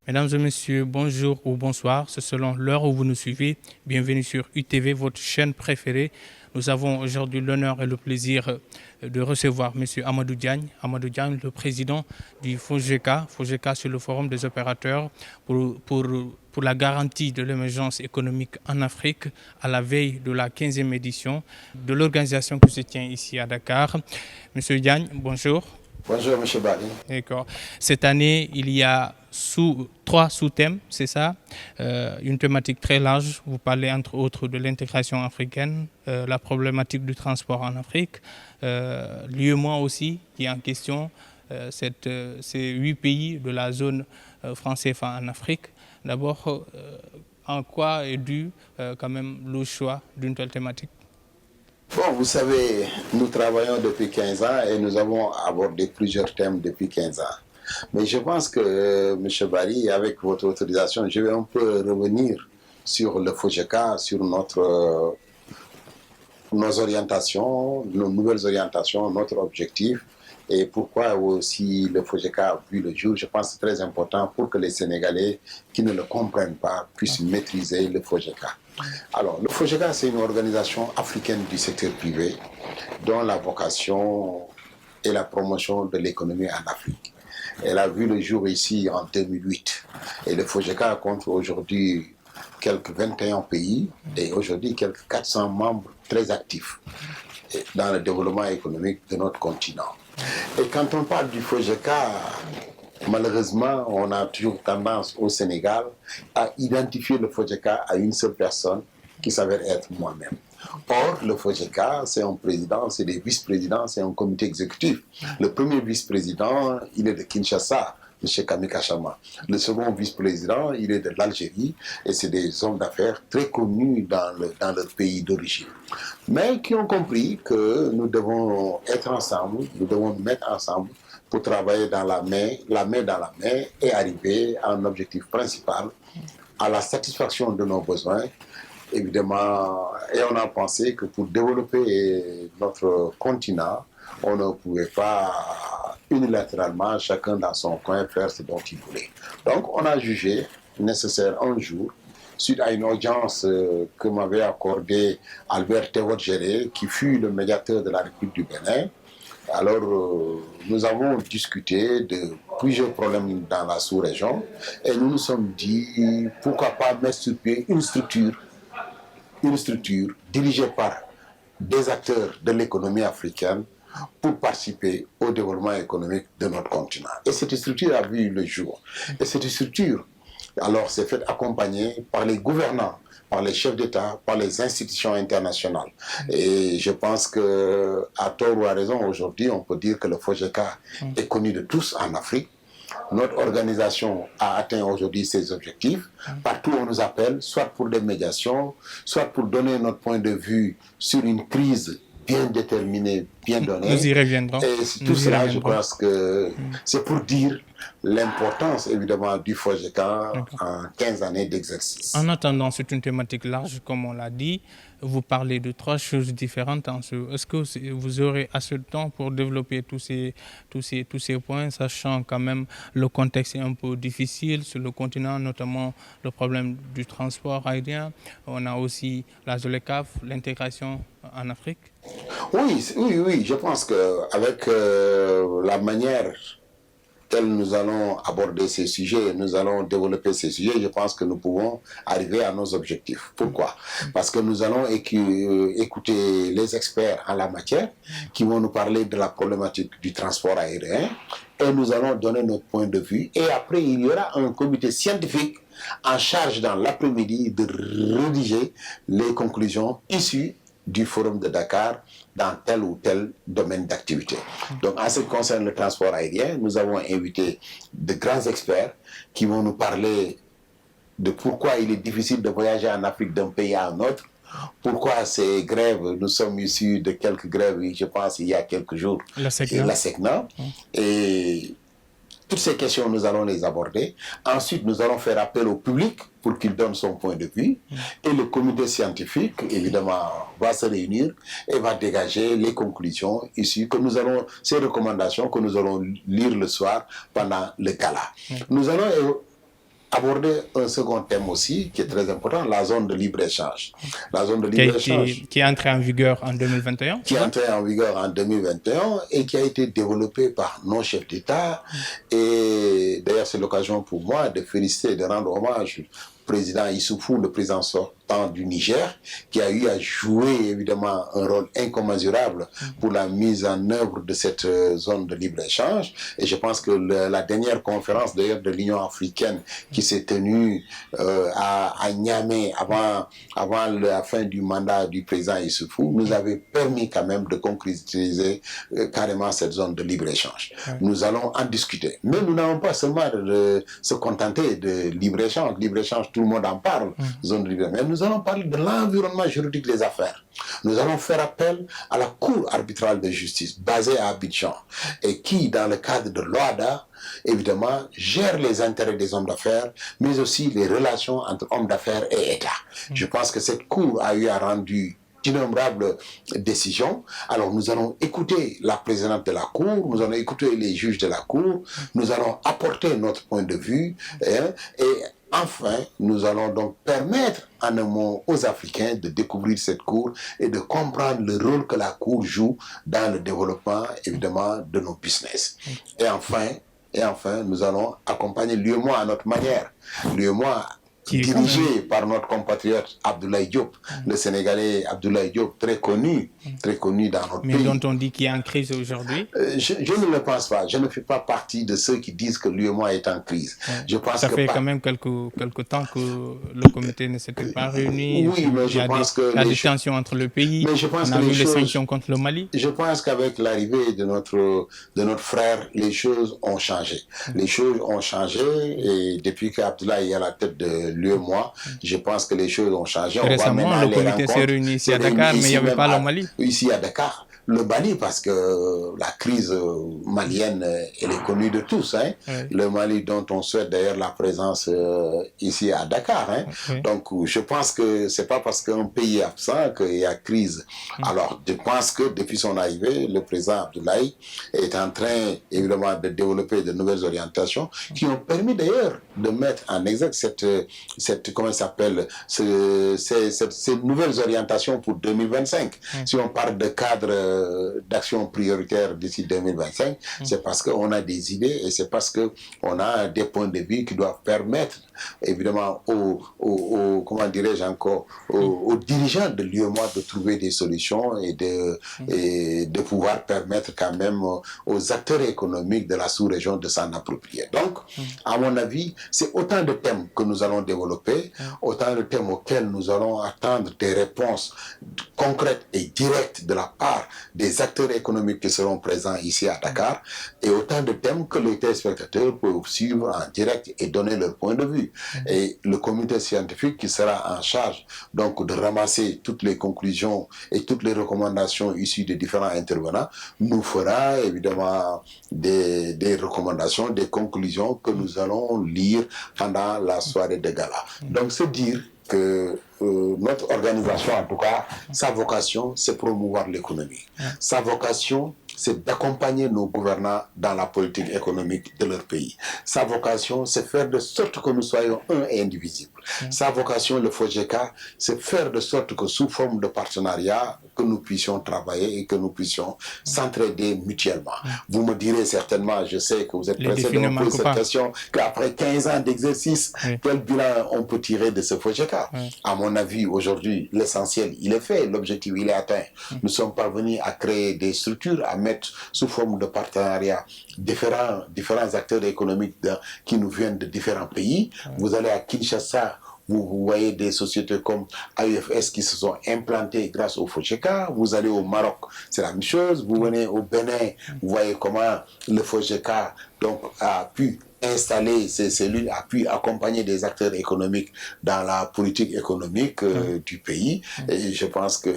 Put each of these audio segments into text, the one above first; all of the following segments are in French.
Mesdames et messieurs, bonjour ou bonsoir, c'est selon l'heure où vous nous suivez. Bienvenue sur UTV, votre chaîne préférée. Nous avons aujourd'hui l'honneur et le plaisir de recevoir M. Amadou Diagne. Amadou Diagne, le président du FOGECA. FOGECA, c'est le Forum des opérateurs pour la garantie de l'émergence économique en Afrique à la veille de la 15e édition de l'organisation qui se tient ici à Dakar. M. Diagne, bonjour. Bonjour, M. Bali. D'accord. Cette année, il y a trois sous-thèmes, c'est ça. Une thématique très large. Vous parlez entre autres de l'intégration africaine, la problématique du transport en Afrique, l'UEMOA aussi qui est en question, ces 8 pays de la zone franc CFA en Afrique. D'abord, en quoi est dû quand même le choix d'une telle thématique? Bon, vous savez, nous travaillons depuis 15 ans et nous avons abordé plusieurs thèmes depuis 15 ans. Mais je pense que, M. Barry, avec votre autorisation, je vais un peu revenir sur le FOGECA, sur nos orientations, nos nouvelles orientations, notre objectif et pourquoi aussi le FOGECA a vu le jour. Je pense que c'est très important pour que les Sénégalais qui ne le comprennent pas puissent maîtriser le FOGECA. Alors, le FOGECA, c'est une organisation africaine du secteur privé dont la vocation est la promotion de l'économie en Afrique. Elle a vu le jour ici en 2008. Et le FOGECA compte aujourd'hui quelques 21 pays et aujourd'hui quelques 400 membres très actifs dans le développement économique de notre continent. Et quand on parle du FOGECA, malheureusement, on a toujours tendance au Sénégal à identifier le FOGECA à une seule personne qui s'avère être moi-même. Or, le FOGECA, c'est un président, c'est des vice-présidents, c'est un comité exécutif. Le premier vice-président, il est de Kinshasa, M. Kamika Chama. Le second vice-président, il est de l'Algérie et c'est des hommes d'affaires très connus dans leur pays d'origine. Mais qui ont compris que nous devons être ensemble, nous devons nous mettre ensemble pour travailler dans la main dans la main et arriver à un objectif principal, à la satisfaction de nos besoins, évidemment. Et on a pensé que pour développer notre continent, on ne pouvait pas unilatéralement, chacun dans son coin, faire ce dont il voulait. Donc on a jugé nécessaire un jour, suite à une audience que m'avait accordée Albert Théodgéré, qui fut le médiateur de la République du Bénin. Alors, nous avons discuté de plusieurs problèmes dans la sous-région et nous nous sommes dit, pourquoi pas mettre sur pied une structure dirigée par des acteurs de l'économie africaine pour participer au développement économique de notre continent. Et cette structure a vu le jour. Et cette structure, alors, s'est faite accompagner par les gouvernants, par les chefs d'État, par les institutions internationales. Et je pense qu'à tort ou à raison, aujourd'hui, on peut dire que le FOGECA est connu de tous en Afrique. Notre organisation a atteint aujourd'hui ses objectifs. Partout on nous appelle, soit pour des médiations, soit pour donner notre point de vue sur une crise bien déterminée, bien donnée. Nous y reviendrons. Et tout cela, je pense que c'est pour dire l'importance, évidemment, du FOGECA en 15 années d'exercice. En attendant, c'est une thématique large, comme on l'a dit. Vous parlez de trois choses différentes. Est-ce que vous aurez assez de temps pour développer tous ces points, sachant quand même le contexte est un peu difficile sur le continent, notamment le problème du transport aérien. On a aussi la ZLECAf, l'intégration en Afrique. Oui, je pense qu'avec la manière telle nous allons aborder ces sujets, nous allons développer ces sujets, je pense que nous pouvons arriver à nos objectifs. Pourquoi? Parce que nous allons écouter les experts en la matière qui vont nous parler de la problématique du transport aérien et nous allons donner notre point de vue. Et après, il y aura un comité scientifique en charge dans l'après-midi de rédiger les conclusions issues du Forum de Dakar dans tel ou tel domaine d'activité. Donc, en ce qui concerne le transport aérien, nous avons invité de grands experts qui vont nous parler de pourquoi il est difficile de voyager en Afrique d'un pays à un autre, pourquoi ces grèves, nous sommes issus de quelques grèves, je pense, il y a quelques jours, la SECNA, et toutes ces questions, nous allons les aborder. Ensuite, nous allons faire appel au public pour qu'il donne son point de vue. Et le comité scientifique, évidemment, va se réunir et va dégager les conclusions issues, ces recommandations que nous allons lire le soir pendant le gala. Nous allons aborder un second thème aussi qui est très important, la zone de libre-échange. La zone de libre-échange qui est entrée en vigueur en 2021. Qui est entrée en vigueur en 2021 et qui a été développée par nos chefs d'État. Et d'ailleurs, c'est l'occasion pour moi de féliciter et de rendre hommage au président Issoufou, le président sortant du Niger, qui a eu à jouer évidemment un rôle incommensurable pour la mise en œuvre de cette zone de libre-échange. Et je pense que la dernière conférence d'ailleurs de l'Union africaine qui s'est tenue à Niamey avant la fin du mandat du président Issoufou nous avait permis quand même de concrétiser carrément cette zone de libre-échange. Nous allons en discuter. Mais nous n'allons pas seulement de se contenter de libre-échange. Libre-échange, tout le monde en parle, zone de libre-échange. Mais nous allons parler de l'environnement juridique des affaires. Nous allons faire appel à la Cour arbitrale de justice basée à Abidjan et qui, dans le cadre de l'OADA, évidemment, gère les intérêts des hommes d'affaires, mais aussi les relations entre hommes d'affaires et État. Je pense que cette Cour a eu à rendre d'innombrables décisions. Alors nous allons écouter la présidente de la Cour, nous allons écouter les juges de la Cour, nous allons apporter notre point de vue et enfin, nous allons donc permettre en amont aux Africains de découvrir cette Cour et de comprendre le rôle que la Cour joue dans le développement, évidemment, de nos business. Et enfin, nous allons accompagner l'UEMOA à notre manière. L'UEMOA dirigé par notre compatriote Abdoulaye Diop, le Sénégalais Abdoulaye Diop, très connu dans notre pays. Mais dont on dit qu'il est en crise aujourd'hui. Je ne le pense pas. Je ne fais pas partie de ceux qui disent que l'UEMOA est en crise. Je pense ça fait quand même quelques temps que le comité ne s'était pas réuni. Oui, mais je pense que... Il y a des tensions entre le pays. Mais je pense on a vu les sanctions contre le Mali. Je pense qu'avec l'arrivée de notre frère, les choses ont changé. Les choses ont changé et depuis qu'Abdoulaye est à la tête de l'UEMOA, je pense que les choses ont changé. Récemment, le comité s'est réuni ici à Dakar, mais il n'y avait pas le Mali. Ici à Dakar. Le Mali, parce que la crise malienne, elle est connue de tous. Hein. Oui. Le Mali dont on souhaite d'ailleurs la présence ici à Dakar. Hein. Oui. Donc, je pense que c'est pas parce qu'un pays est absent qu'il y a crise. Alors, je pense que depuis son arrivée, le président Abdoulaye est en train, évidemment, de développer de nouvelles orientations qui ont permis d'ailleurs de mettre en exergue comment ça s'appelle, ces nouvelles orientations pour 2025. Si on parle de cadre d'action prioritaire d'ici 2025, c'est parce qu'on a des idées et c'est parce qu'on a des points de vue qui doivent permettre évidemment comment dirais-je encore, aux dirigeants de l'UEMOA de trouver des solutions et de pouvoir permettre quand même aux acteurs économiques de la sous-région de s'en approprier. Donc, à mon avis, c'est autant de thèmes que nous allons développer, autant de thèmes auxquels nous allons attendre des réponses concrètes et directes de la part des acteurs économiques qui seront présents ici à Dakar, et autant de thèmes que les téléspectateurs peuvent suivre en direct et donner leur point de vue. Et le comité scientifique qui sera en charge donc de ramasser toutes les conclusions et toutes les recommandations issues des différents intervenants nous fera évidemment des recommandations, des conclusions que nous allons lire pendant la soirée de gala. Donc c'est dire que notre organisation, en tout cas, sa vocation, c'est promouvoir l'économie. Sa vocation, c'est d'accompagner nos gouvernants dans la politique économique de leur pays. Sa vocation, c'est faire de sorte que nous soyons un et indivisibles. Sa vocation, le FOGECA, c'est faire de sorte que sous forme de partenariat, que nous puissions travailler et que nous puissions s'entraider mutuellement. Vous me direz certainement, je sais que vous êtes pressé de me poser cette question, qu'après 15 ans d'exercice, quel bilan on peut tirer de ce FOGECA? À mon avis, aujourd'hui, l'essentiel, il est fait, l'objectif, il est atteint. Nous sommes parvenus à créer des structures, à mettre sous forme de partenariat différents acteurs économiques qui nous viennent de différents pays. Vous allez à Kinshasa, vous voyez des sociétés comme AUFS qui se sont implantées grâce au FOGECA. Vous allez au Maroc, c'est la même chose. Vous venez au Bénin, vous voyez comment le FOGECA donc, a pu installer ces cellules, a pu accompagner des acteurs économiques dans la politique économique du pays. Et je pense que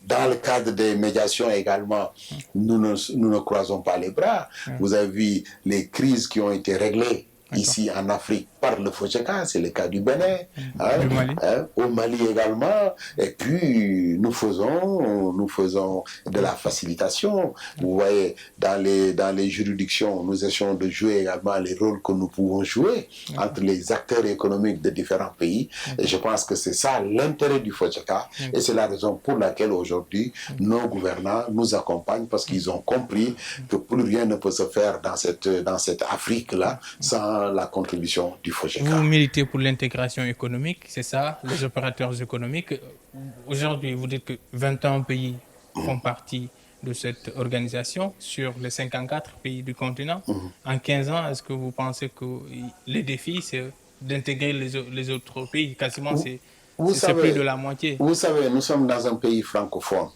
dans le cadre des médiations également, nous ne croisons pas les bras. Vous avez vu les crises qui ont été réglées ici en Afrique par le FOGECA, c'est le cas du Bénin, Du Mali. Au Mali également, et puis nous faisons de la facilitation. Vous voyez, dans les juridictions, nous essayons de jouer également les rôles que nous pouvons jouer entre les acteurs économiques de différents pays, et je pense que c'est ça l'intérêt du FOGECA, et c'est la raison pour laquelle aujourd'hui nos gouvernants nous accompagnent, parce qu'ils ont compris que plus rien ne peut se faire dans cette Afrique-là sans la contribution du FOGECA. Vous militez pour l'intégration économique, c'est ça, les opérateurs économiques. Aujourd'hui, vous dites que 21 pays font partie de cette organisation sur les 54 pays du continent. En 15 ans, est-ce que vous pensez que les défis, c'est d'intégrer les autres pays? Quasiment, c'est plus de la moitié. Vous savez, nous sommes dans un pays francophone.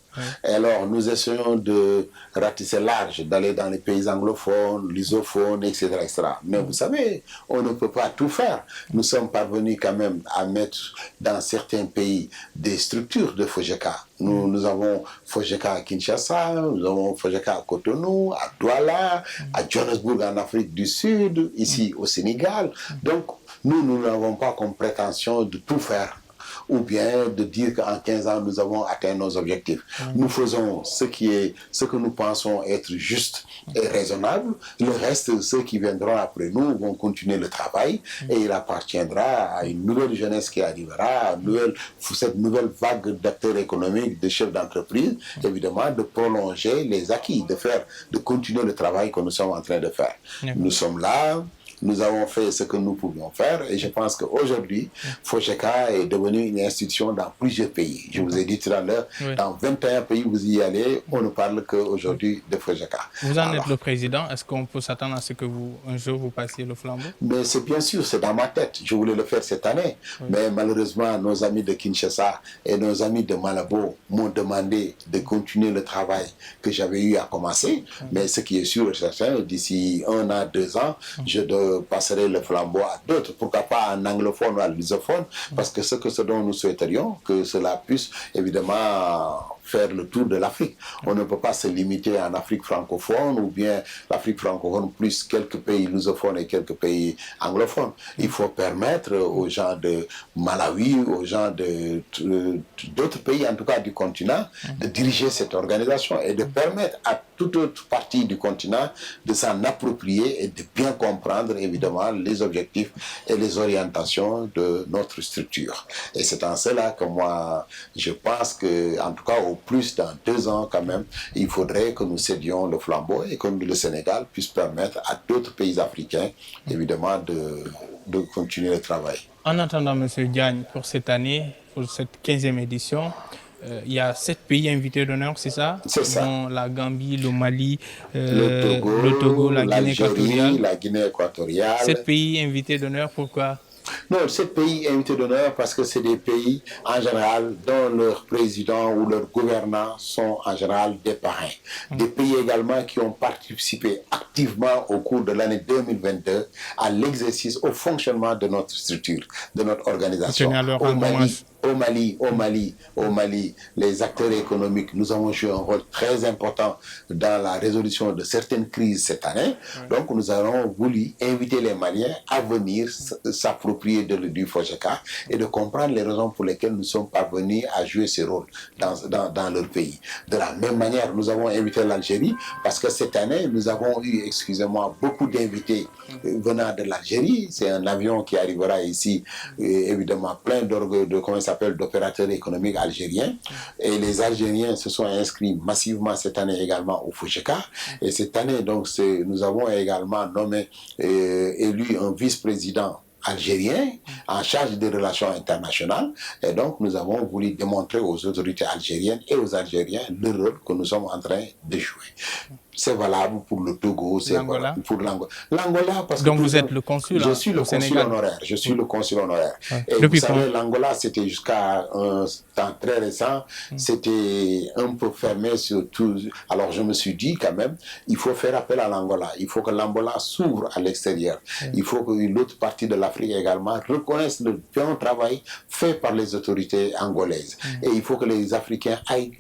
Et alors, nous essayons de ratisser large, d'aller dans les pays anglophones, lusophones, etc., etc. Mais vous savez, on ne peut pas tout faire. Nous sommes parvenus quand même à mettre dans certains pays des structures de FOGECA. Nous avons FOGECA à Kinshasa, nous avons FOGECA à Cotonou, à Douala, à Johannesburg en Afrique du Sud, ici au Sénégal. Donc, nous n'avons pas comme prétention de tout faire, ou bien de dire qu'en 15 ans, nous avons atteint nos objectifs. Nous faisons ce que nous pensons être juste et raisonnable. Le reste, ceux qui viendront après nous vont continuer le travail, et il appartiendra à une nouvelle jeunesse qui arrivera, cette nouvelle vague d'acteurs économiques, de chefs d'entreprise, évidemment, de prolonger les acquis, de continuer le travail que nous sommes en train de faire. Nous sommes là. Nous avons fait ce que nous pouvions faire, et je pense qu'aujourd'hui, FOGECA est devenu une institution dans plusieurs pays. Je vous ai dit tout à l'heure, dans 21 pays, vous y allez, on ne parle qu'aujourd'hui de FOGECA. Vous en êtes le président, est-ce qu'on peut s'attendre à ce que un jour vous passiez le flambeau? Mais c'est bien sûr, c'est dans ma tête. Je voulais le faire cette année, mais malheureusement, nos amis de Kinshasa et nos amis de Malabo m'ont demandé de continuer le travail que j'avais eu à commencer. Mais ce qui est sûr et certain, d'ici 1 an, 2 ans, je passerai le flambeau à d'autres, pourquoi pas en anglophone ou en lusophone, parce que ce dont nous souhaiterions, que cela puisse évidemment faire le tour de l'Afrique. On ne peut pas se limiter en Afrique francophone, ou bien l'Afrique francophone plus quelques pays lusophones et quelques pays anglophones. Il faut permettre aux gens de Malawi, aux gens d'autres pays, en tout cas du continent, de diriger cette organisation, et de permettre à toute autre partie du continent de s'en approprier et de bien comprendre évidemment les objectifs et les orientations de notre structure. Et c'est en cela que moi, je pense que, en tout cas, au plus dans 2 ans quand même, il faudrait que nous cédions le flambeau, et que le Sénégal puisse permettre à d'autres pays africains, évidemment, de continuer le travail. En attendant, M. Diagne, pour cette année, pour cette 15e édition, il y a 7 pays invités d'honneur, c'est ça? C'est ça. Dont la Gambie, le Mali, le Togo, la Guinée équatoriale. La Guinée équatoriale. 7 pays invités d'honneur, pourquoi? Non, 7 pays invités d'honneur parce que c'est des pays, en général, dont leurs présidents ou leurs gouvernants sont en général des parrains. Des pays également qui ont participé activement au cours de l'année 2022 à l'exercice, au fonctionnement de notre structure, de notre organisation. Au Mali, les acteurs économiques, nous avons joué un rôle très important dans la résolution de certaines crises cette année. Donc, nous avons voulu inviter les Maliens à venir s'approprier du FOGECA et de comprendre les raisons pour lesquelles nous sommes parvenus à jouer ce rôle dans leur pays. De la même manière, nous avons invité l'Algérie, parce que cette année, nous avons eu, excusez-moi, beaucoup d'invités venant de l'Algérie. C'est un avion qui arrivera ici, évidemment, plein d'opérateurs économiques algériens, et les Algériens se sont inscrits massivement cette année également au FOGECA, et cette année donc nous avons également élu un vice-président algérien en charge des relations internationales, et donc nous avons voulu démontrer aux autorités algériennes et aux Algériens le rôle que nous sommes en train de jouer. C'est valable pour le Togo, c'est valable pour l'Angola. L'Angola, parce donc que vous êtes le consul. Je suis le consul honoraire. Je suis le consul honoraire. Et vous savez, l'Angola, c'était jusqu'à un temps très récent, c'était un peu fermé sur tout. Alors je me suis dit quand même, il faut faire appel à l'Angola. Il faut que l'Angola s'ouvre à l'extérieur. Il faut que l'autre partie de l'Afrique également reconnaisse le bon travail fait par les autorités angolaises. Et il faut que les Africains aillent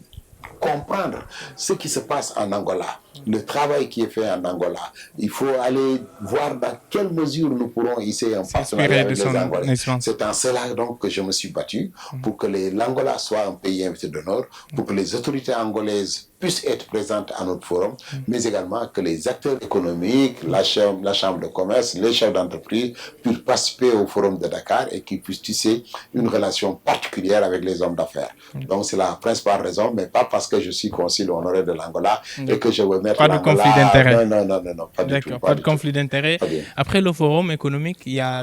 comprendre ce qui se passe en Angola, le travail qui est fait en Angola. Il faut aller voir dans quelle mesure nous pourrons ici un partenariat avec les Angolais. C'est en cela donc que je me suis battu pour que l'Angola soit un pays invité d'honneur, pour que les autorités angolaises puissent être présentes à notre forum, mais également que les acteurs économiques, la chambre de commerce, les chefs d'entreprise puissent participer au forum de Dakar et qu'ils puissent tisser une relation particulière avec les hommes d'affaires. Donc c'est la principale raison, mais pas parce que je suis consul honoraire de l'Angola et que je veux mettre pas de conflit d'intérêt. Non, pas du tout. D'accord, pas de conflit d'intérêt. Après le forum économique, il y a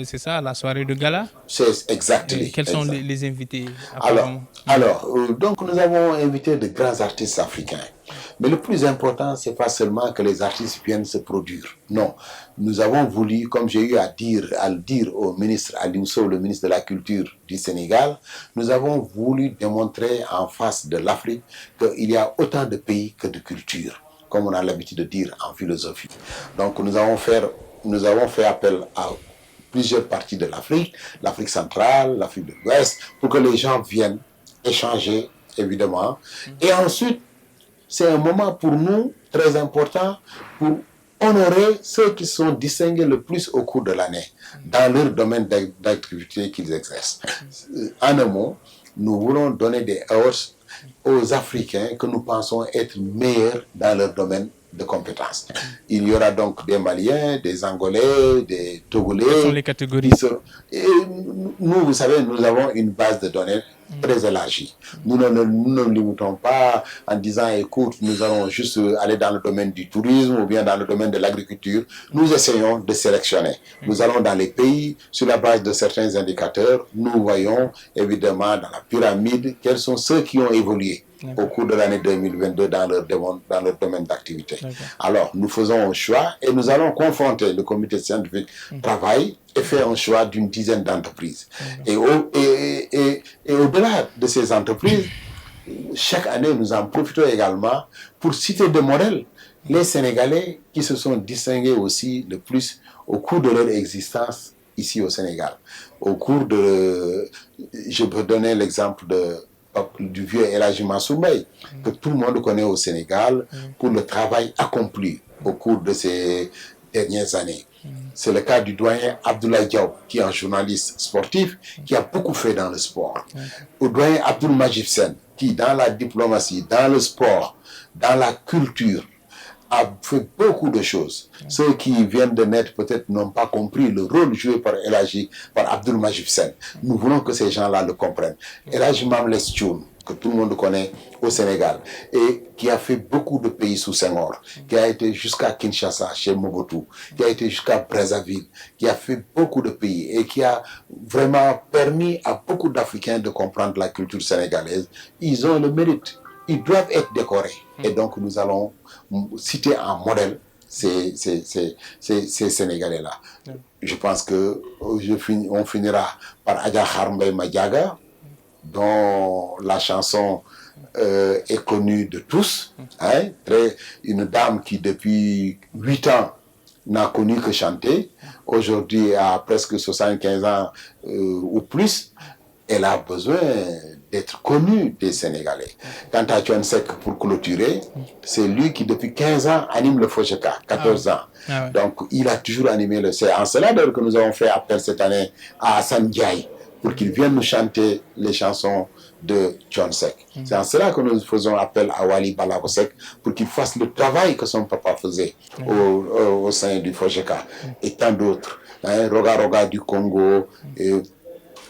c'est ça, la soirée de gala. C'est exactement. Quels sont les invités? Alors, donc nous avons invité de grands artistes africains. Mais le plus important, c'est pas seulement que les artistes viennent se produire. Non, nous avons voulu, comme j'ai eu à le dire au ministre Aliou Sow, le ministre de la Culture du Sénégal, nous avons voulu démontrer en face de l'Afrique qu'il y a autant de pays que de cultures, comme on a l'habitude de dire en philosophie. Donc nous avons fait appel à plusieurs parties de l'Afrique, l'Afrique centrale, l'Afrique de l'Ouest, pour que les gens viennent échanger, évidemment. Et ensuite, c'est un moment pour nous très important pour honorer ceux qui sont distingués le plus au cours de l'année dans leur domaine d'activité qu'ils exercent. En un mot, nous voulons donner des awards aux Africains que nous pensons être meilleurs dans leur domaine de compétences. Il y aura donc des Maliens, des Angolais, des Togolais. Quelles sont les catégories? Et nous, vous savez, nous avons une base de données très élargie. Nous ne limitons pas en disant, écoute, nous allons juste aller dans le domaine du tourisme ou bien dans le domaine de l'agriculture. Nous essayons de sélectionner. Nous allons dans les pays, sur la base de certains indicateurs, nous voyons évidemment dans la pyramide quels sont ceux qui ont évolué au cours de l'année 2022 dans leur domaine d'activité. Alors, nous faisons un choix et nous allons confronter le comité scientifique travail et faire un choix d'une dizaine d'entreprises. Et au-delà de ces entreprises, chaque année, nous en profitons également pour citer des modèles. Les Sénégalais qui se sont distingués aussi le plus au cours de leur existence ici au Sénégal. Je peux donner l'exemple du vieux El Hadji Mansour Mbaye, que tout le monde connaît au Sénégal pour le travail accompli au cours de ces dernières années. C'est le cas du doyen Abdoulaye Diaw, qui est un journaliste sportif, qui a beaucoup fait dans le sport. Au doyen Abdoul Majid Sen, qui dans la diplomatie, dans le sport, dans la culture, a fait beaucoup de choses. Ceux qui viennent de naître peut-être n'ont pas compris le rôle joué par El Hadji, par Abdoul Majid Sen. Nous voulons que ces gens-là le comprennent. El Hadji Mamles Thioune, que tout le monde connaît au Sénégal, et qui a fait beaucoup de pays sous Senghor, qui a été jusqu'à Kinshasa, chez Mobutu, qui a été jusqu'à Brazzaville, qui a fait beaucoup de pays et qui a vraiment permis à beaucoup d'Africains de comprendre la culture sénégalaise. Ils ont le mérite. Ils doivent être décorés. Et donc, nous allons citer en modèle ces Sénégalais-là. Je pense qu'on finira par Adja Kharmbay Madiaga, dont la chanson est connue de tous. Hein, une dame qui, depuis 8 ans, n'a connu que chanter. Aujourd'hui, à presque 75 ans ou plus, elle a besoin d'être connue des Sénégalais. Quant à Thione Seck, pour clôturer, c'est lui qui, depuis 15 ans, anime le Fojeka, 14 ans. Donc, il a toujours animé c'est en cela d'ailleurs que nous avons fait appel cette année à Hassan Diaye pour qu'il vienne nous chanter les chansons de Thione Seck. C'est en cela que nous faisons appel à Wally Ballago Seck pour qu'il fasse le travail que son papa faisait au sein du Fojeka et tant d'autres. Hein, Roga Roga du Congo,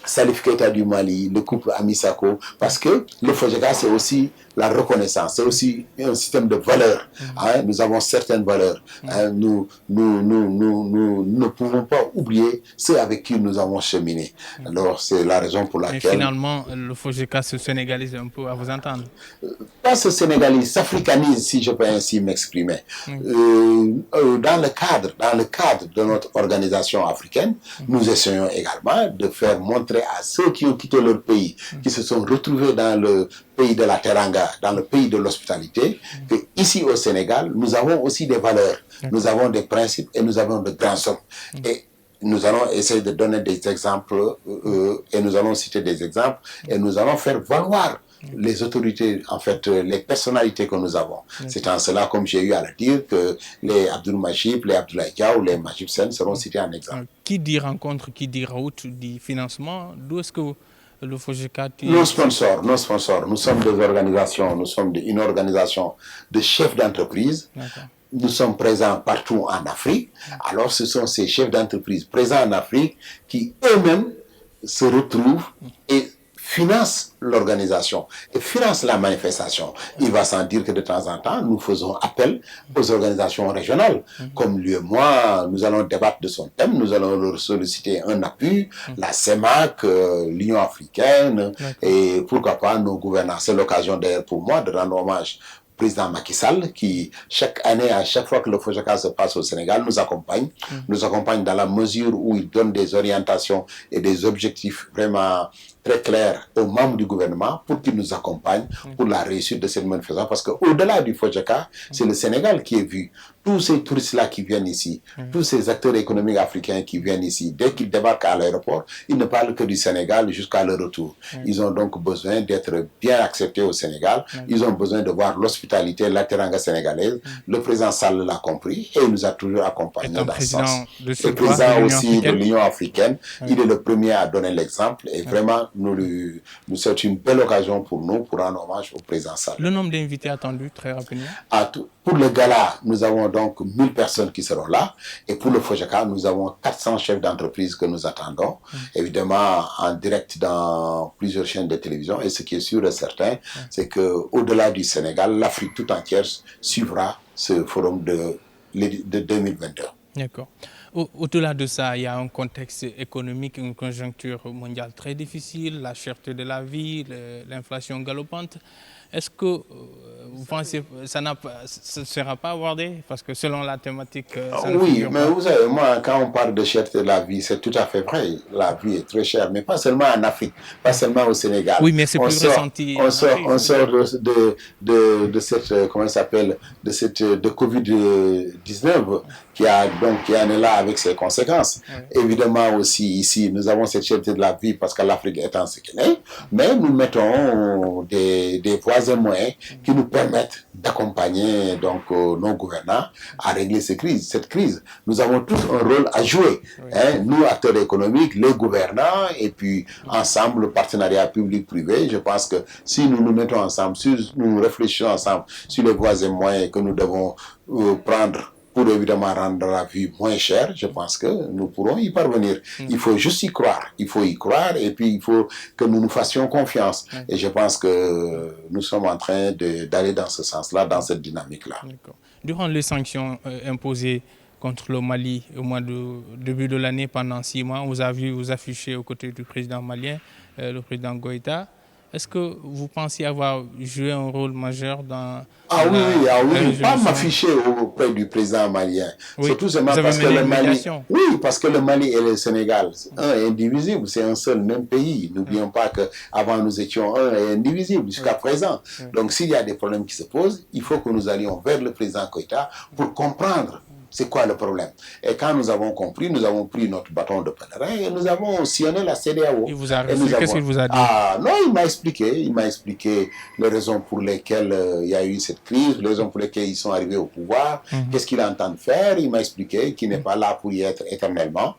Salif Keita du Mali, le couple Amisako, parce que le Fojeka, c'est aussi la reconnaissance, c'est aussi un système de valeurs. Hein, nous avons certaines valeurs. Hein, nous ne pouvons pas oublier ceux avec qui nous avons cheminé. Alors, c'est la raison pour laquelle... Mais finalement, le Fojeka se sénégalise un peu, à vous entendre. Pas se sénégalise, s'africanise, si je peux ainsi m'exprimer. Dans le cadre de notre organisation africaine, nous essayons également de faire montrer à ceux qui ont quitté leur pays, qui se sont retrouvés dans le pays de la Teranga, dans le pays de l'hospitalité, que ici au Sénégal, nous avons aussi des valeurs, nous avons des principes et nous avons de grands hommes. Et nous allons essayer de donner des exemples et nous allons citer des exemples et nous allons faire valoir les autorités, en fait, les personnalités que nous avons. C'est en cela, comme j'ai eu à le dire, que les Abdoul Majib, les Abdoulaye Dia ou les Majib Sen seront cités en exemple. Qui dit rencontre, qui dit route, dit financement, d'où est-ce que le FOGECA... Nos sponsors, nous sommes des organisations, nous sommes une organisation de chefs d'entreprise. Nous sommes présents partout en Afrique. Alors ce sont ces chefs d'entreprise présents en Afrique qui eux-mêmes se retrouvent et finance l'organisation et finance la manifestation. Il va sans dire que de temps en temps, nous faisons appel aux organisations régionales. Comme lui et moi, nous allons débattre de son thème, nous allons leur solliciter un appui, la CEMAC, l'Union africaine et pourquoi pas nos gouvernants. C'est l'occasion d'ailleurs pour moi de rendre hommage président Macky Sall, qui chaque année, à chaque fois que le FOGECA se passe au Sénégal, nous accompagne dans la mesure où il donne des orientations et des objectifs vraiment très clairs aux membres du gouvernement pour qu'ils nous accompagnent pour la réussite de cette manifestation. Parce qu'au-delà du FOGECA, c'est le Sénégal qui est vu. Tous ces touristes-là qui viennent ici, tous ces acteurs économiques africains qui viennent ici, dès qu'ils débarquent à l'aéroport, ils ne parlent que du Sénégal jusqu'à leur retour. Ils ont donc besoin d'être bien acceptés au Sénégal. Ils ont besoin de voir l'hospitalité, la teranga sénégalaise. Le président Sall l'a compris et il nous a toujours accompagnés dans ce sens. Le président aussi de l'Union africaine, il est le premier à donner l'exemple et vraiment, c'est une belle occasion pour nous pour rendre hommage au président Sall. Le nombre d'invités attendu très rapidement? Pour le gala, nous avons donc 1000 personnes qui seront là. Et pour le FOGECA, nous avons 400 chefs d'entreprise que nous attendons. Évidemment, en direct dans plusieurs chaînes de télévision. Et ce qui est sûr et certain, c'est qu'au-delà du Sénégal, l'Afrique tout entière suivra ce forum de 2022. D'accord. Au-delà de ça, il y a un contexte économique, une conjoncture mondiale très difficile, la cherté de la vie, l'inflation galopante. Est-ce que vous pensez que ça ne sera pas abordé? Parce que selon la thématique... oui, mais vous savez, moi, quand on parle de cherté de la vie, c'est tout à fait vrai. La vie est très chère, mais pas seulement en Afrique, pas seulement au Sénégal. Oui, mais c'est plus ressenti. On sort de cette, comment ça s'appelle, de Covid-19 qui en est là avec ses conséquences. Évidemment aussi ici, nous avons cette cherté de la vie parce que l'Afrique étant ce qu'elle est, mais nous mettons des voies et moyens qui nous permettent d'accompagner donc nos gouvernants à régler cette crise. Nous avons tous un rôle à jouer. Nous, acteurs économiques, les gouvernants, et puis ensemble, le partenariat public-privé. Je pense que si nous nous mettons ensemble, si nous réfléchissons ensemble sur les voies et moyens que nous devons prendre pour évidemment rendre la vie moins chère, je pense que nous pourrons y parvenir. Il faut juste y croire. Il faut y croire et puis il faut que nous nous fassions confiance. Et je pense que nous sommes en train d'aller dans ce sens-là, dans cette dynamique-là. Durant les sanctions imposées contre le Mali au début de l'année, pendant 6 mois, vous avez vu vous afficher aux côtés du président malien, le président Goïta. Est-ce que vous pensez avoir joué un rôle majeur dans... oui, pas m'afficher auprès du président malien. Surtout seulement parce que le Mali... Oui, parce que le Mali et le Sénégal, un est indivisible, c'est un seul même pays. N'oublions pas qu'avant nous étions un et indivisible jusqu'à présent. Donc s'il y a des problèmes qui se posent, il faut que nous allions vers le président Goïta pour comprendre c'est quoi le problème. Et quand nous avons compris, nous avons pris notre bâton de pèlerin et nous avons sillonné la CEDEAO. Il vous a reçu, qu'est-ce qu'il vous a dit? Non, il m'a expliqué les raisons pour lesquelles il y a eu cette crise, les raisons pour lesquelles ils sont arrivés au pouvoir, qu'est-ce qu'il entend faire. Il m'a expliqué qu'il n'est pas là pour y être éternellement.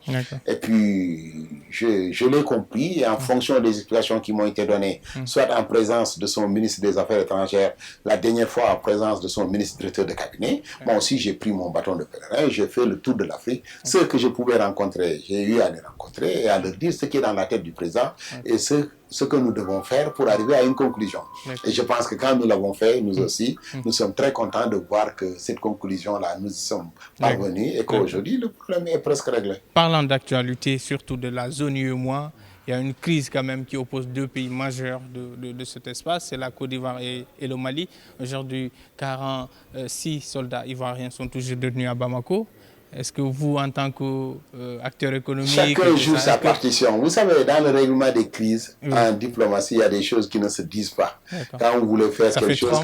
Et puis, je l'ai compris et en fonction des explications qui m'ont été données, soit en présence de son ministre des Affaires étrangères, la dernière fois en présence de son ministre directeur de cabinet, moi aussi j'ai pris mon bâton de pèlerin. J'ai fait le tour de l'Afrique. Ceux que je pouvais rencontrer, j'ai eu à les rencontrer et à leur dire ce qui est dans la tête du président et ce que nous devons faire pour arriver à une conclusion. Et je pense que quand nous l'avons fait, nous aussi, nous sommes très contents de voir que cette conclusion-là, nous y sommes parvenus et qu'aujourd'hui, le problème est presque réglé. Parlant d'actualité, surtout de la zone UEMOA, il y a une crise quand même qui oppose 2 pays majeurs de cet espace, c'est la Côte d'Ivoire et le Mali. Aujourd'hui, 46 soldats ivoiriens sont toujours détenus à Bamako. Est-ce que vous, en tant qu'acteur économique... Chacun joue sa partition. Vous savez, dans le règlement des crises, en diplomatie, il y a des choses qui ne se disent pas. Quand vous voulez faire quelque chose...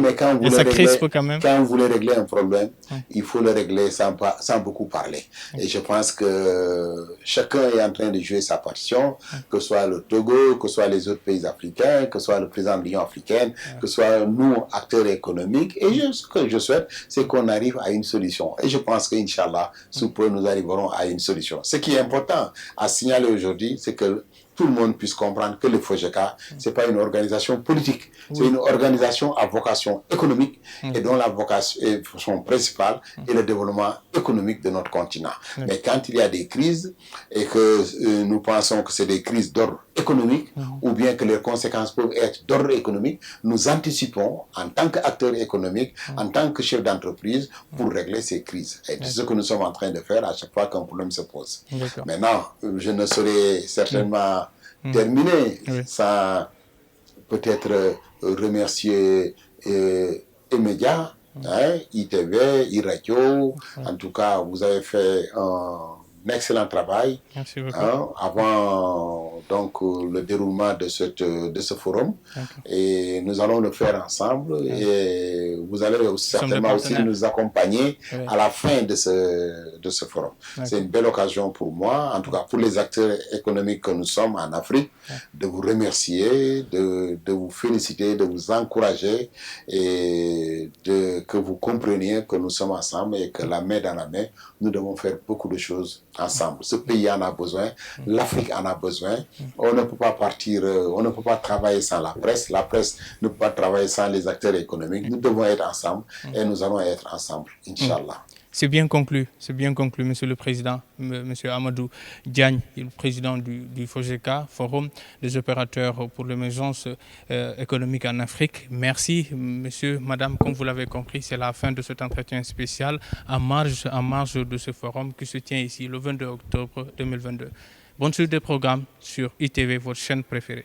mais quand vous voulez régler un problème, il faut le régler sans beaucoup parler. Et je pense que chacun est en train de jouer sa partition, que ce soit le Togo, que ce soit les autres pays africains, que ce soit le président de l'Union africaine, que ce soit nous, acteurs économiques. Et ce que je souhaite, c'est qu'on arrive à une solution. Et je pense qu'Inch'Allah, sous peu, nous arriverons à une solution. Ce qui est important à signaler aujourd'hui, c'est que tout le monde puisse comprendre que le FOGECA, ce n'est pas une organisation politique, c'est une organisation à vocation économique et dont la vocation principale est le développement économique de notre continent. Mais quand il y a des crises et que nous pensons que c'est des crises d'ordre économique ou bien que les conséquences peuvent être d'ordre économique, nous anticipons en tant qu'acteurs économiques, en tant que chefs d'entreprise pour régler ces crises. Et c'est ce que nous sommes en train de faire à chaque fois qu'un problème se pose. Maintenant, je ne saurais certainement terminer sans peut-être remercier les médias, ITV, iRadio. En tout cas, vous avez fait un excellent travail avant donc, le déroulement de ce forum. Et nous allons le faire ensemble et vous allez certainement aussi nous accompagner à la fin de ce forum. C'est une belle occasion pour moi, en tout cas pour les acteurs économiques que nous sommes en Afrique, de vous remercier, de vous féliciter, de vous encourager et que vous compreniez que nous sommes ensemble et que la main dans la main, nous devons faire beaucoup de choses ensemble. Ce pays en a besoin, l'Afrique en a besoin. On ne peut pas partir, on ne peut pas travailler sans la presse ne peut pas travailler sans les acteurs économiques. Nous devons être ensemble et nous allons être ensemble, Inch'Allah. C'est bien conclu, Monsieur le Président, Monsieur Amadou Diagne, le président du FOGECA, Forum des opérateurs pour l'émergence économique en Afrique. Merci, monsieur, madame, comme vous l'avez compris, c'est la fin de cet entretien spécial en marge de ce forum qui se tient ici le 22 octobre 2022. Bonne suite des programmes sur ITV, votre chaîne préférée.